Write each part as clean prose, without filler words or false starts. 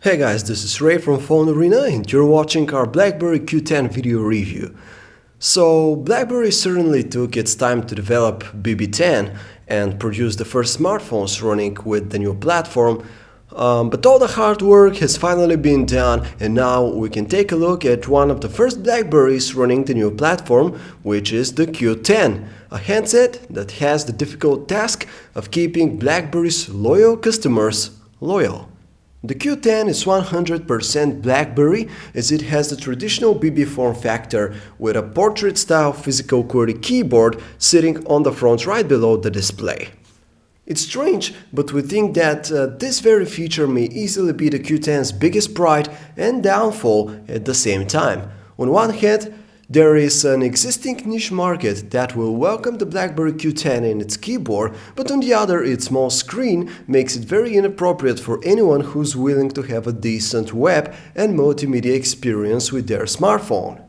Hey guys, this is Ray from PhoneArena and you're watching our BlackBerry Q10 video review. So, BlackBerry certainly took its time to develop BB10 and produce the first smartphones running with the new platform, but all the hard work has finally been done and now we can take a look at one of the first BlackBerries running the new platform, which is the Q10, a handset that has the difficult task of keeping BlackBerry's loyal customers loyal. The Q10 is 100% BlackBerry as it has the traditional BB form factor with a portrait-style physical QWERTY keyboard sitting on the front right below the display. It's strange, but we think that this very feature may easily be the Q10's biggest pride and downfall at the same time. On one hand, there is an existing niche market that will welcome the BlackBerry Q10 and its keyboard, but on the other, its small screen makes it very inappropriate for anyone who's willing to have a decent web and multimedia experience with their smartphone.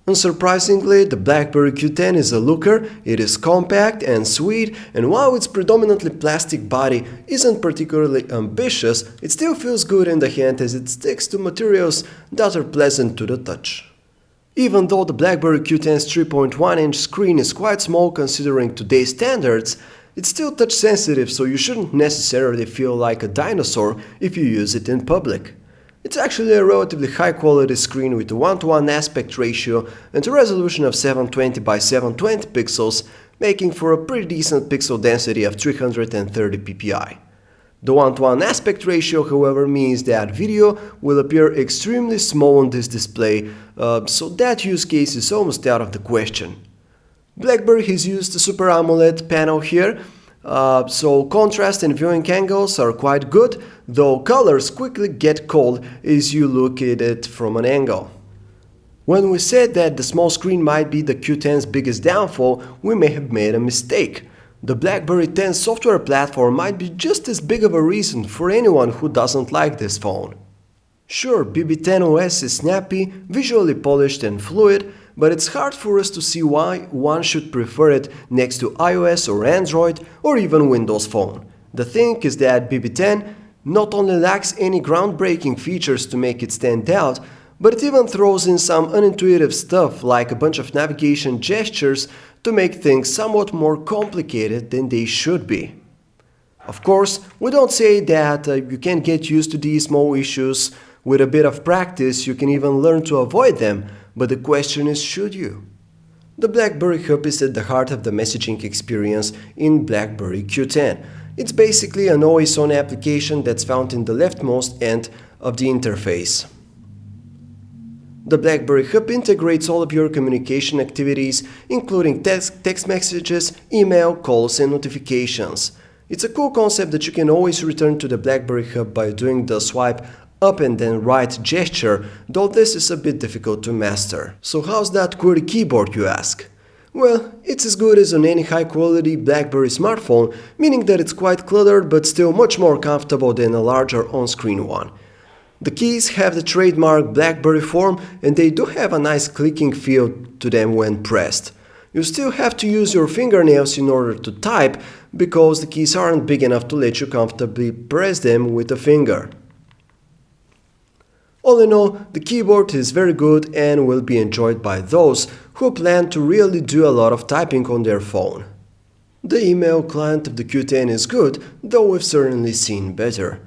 Unsurprisingly, the BlackBerry Q10 is a looker, it is compact and sweet, and while its predominantly plastic body isn't particularly ambitious, it still feels good in the hand as it sticks to materials that are pleasant to the touch. Even though the BlackBerry Q10's 3.1-inch screen is quite small considering today's standards, it's still touch sensitive, so you shouldn't necessarily feel like a dinosaur if you use it in public. It's actually a relatively high-quality screen with a 1:1 aspect ratio and a resolution of 720 by 720 pixels, making for a pretty decent pixel density of 330 ppi. The 1:1 aspect ratio, however, means that video will appear extremely small on this display, so that use case is almost out of the question. BlackBerry has used the Super AMOLED panel here, so contrast and viewing angles are quite good, though colors quickly get cold as you look at it from an angle. When we said that the small screen might be the Q10's biggest downfall, we may have made a mistake. The BlackBerry 10 software platform might be just as big of a reason for anyone who doesn't like this phone. Sure, BB10 OS is snappy, visually polished and fluid, but it's hard for us to see why one should prefer it next to iOS or Android or even Windows Phone. The thing is that BB10 not only lacks any groundbreaking features to make it stand out, but it even throws in some unintuitive stuff like a bunch of navigation gestures to make things somewhat more complicated than they should be. Of course, we don't say that you can get used to these small issues. With a bit of practice, you can even learn to avoid them, but the question is, should you? The BlackBerry Cup is at the heart of the messaging experience in BlackBerry Q10. It's basically an always-on application that's found in the leftmost end of the interface. The BlackBerry Cup integrates all of your communication activities, including text messages, email, calls, and notifications. It's a cool concept that you can always return to the BlackBerry Hub by doing the swipe up and then right gesture, though this is a bit difficult to master. So how's that QWERTY keyboard, you ask? Well, it's as good as on any high-quality BlackBerry smartphone, meaning that it's quite cluttered but still much more comfortable than a larger on-screen one. The keys have the trademark BlackBerry form and they do have a nice clicking feel to them when pressed. You still have to use your fingernails in order to type because the keys aren't big enough to let you comfortably press them with a finger. All in all, the keyboard is very good and will be enjoyed by those who plan to really do a lot of typing on their phone. The email client of the Q10 is good, though we've certainly seen better.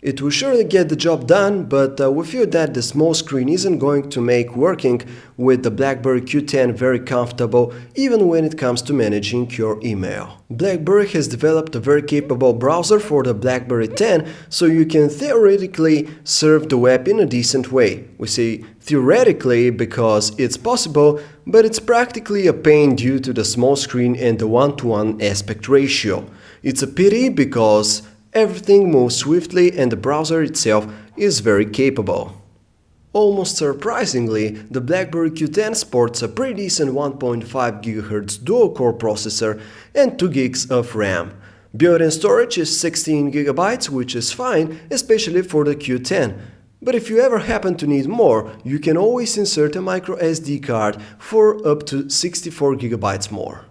It will surely get the job done, but we feel that the small screen isn't going to make working with the BlackBerry Q10 very comfortable, even when it comes to managing your email. BlackBerry has developed a very capable browser for the BlackBerry 10, so you can theoretically surf the web in a decent way. We say theoretically because it's possible, but it's practically a pain due to the small screen and the 1:1 aspect ratio. It's a pity because everything moves swiftly and the browser itself is very capable. Almost surprisingly, the BlackBerry Q10 sports a pretty decent 1.5 GHz dual-core processor and 2 GB of RAM. Built-in storage is 16 GB, which is fine, especially for the Q10. But if you ever happen to need more, you can always insert a micro SD card for up to 64 GB more.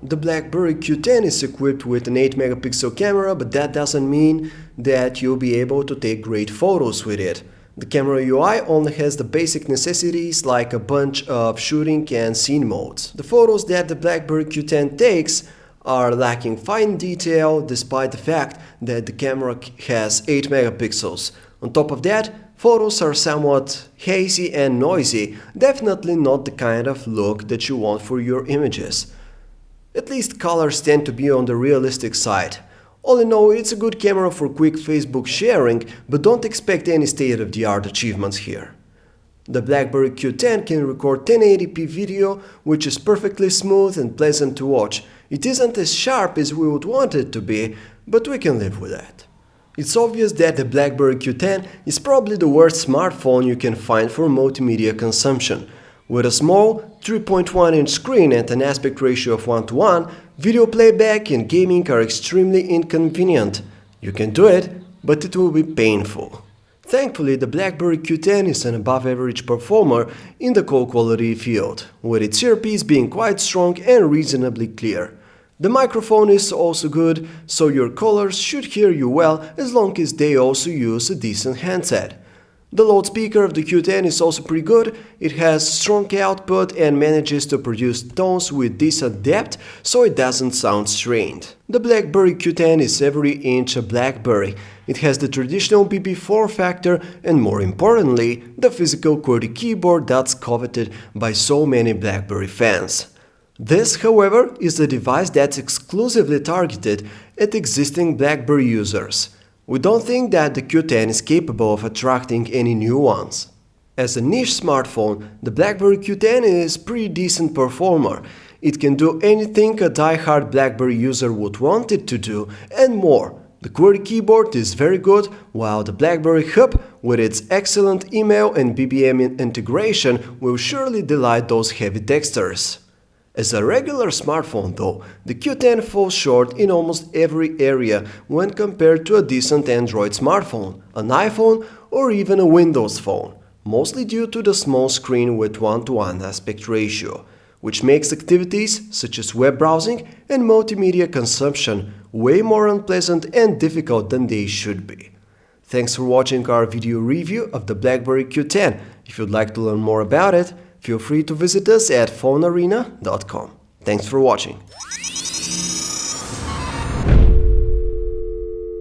The BlackBerry Q10 is equipped with an 8-megapixel camera, but that doesn't mean that you'll be able to take great photos with it. The camera UI only has the basic necessities like a bunch of shooting and scene modes. The photos that the BlackBerry Q10 takes are lacking fine detail despite the fact that the camera has 8 megapixels. On top of that, photos are somewhat hazy and noisy, definitely not the kind of look that you want for your images. At least colors tend to be on the realistic side. All in all, it's a good camera for quick Facebook sharing, but don't expect any state-of-the-art achievements here. The BlackBerry Q10 can record 1080p video, which is perfectly smooth and pleasant to watch. It isn't as sharp as we would want it to be, but we can live with that. It's obvious that the BlackBerry Q10 is probably the worst smartphone you can find for multimedia consumption. With a small 3.1-inch screen and an aspect ratio of 1:1, video playback and gaming are extremely inconvenient. You can do it, but it will be painful. Thankfully, the BlackBerry Q10 is an above-average performer in the call quality field, with its earpiece being quite strong and reasonably clear. The microphone is also good, so your callers should hear you well as long as they also use a decent handset. The loudspeaker of the Q10 is also pretty good. It has strong output and manages to produce tones with decent depth, so it doesn't sound strained. The BlackBerry Q10 is every inch a BlackBerry. It has the traditional BB form factor and, more importantly, the physical QWERTY keyboard that's coveted by so many BlackBerry fans. This, however, is a device that's exclusively targeted at existing BlackBerry users. We don't think that the Q10 is capable of attracting any new ones. As a niche smartphone, the BlackBerry Q10 is a pretty decent performer. It can do anything a die-hard BlackBerry user would want it to do and more. The QWERTY keyboard is very good, while the BlackBerry Cup, with its excellent email and BBM integration, will surely delight those heavy texters. As a regular smartphone though, the Q10 falls short in almost every area when compared to a decent Android smartphone, an iPhone or even a Windows phone, mostly due to the small screen with 1:1 aspect ratio, which makes activities such as web browsing and multimedia consumption way more unpleasant and difficult than they should be. Thanks for watching our video review of the BlackBerry Q10. If you'd like to learn more about it, feel free to visit us at PhoneArena.com. Thanks for watching.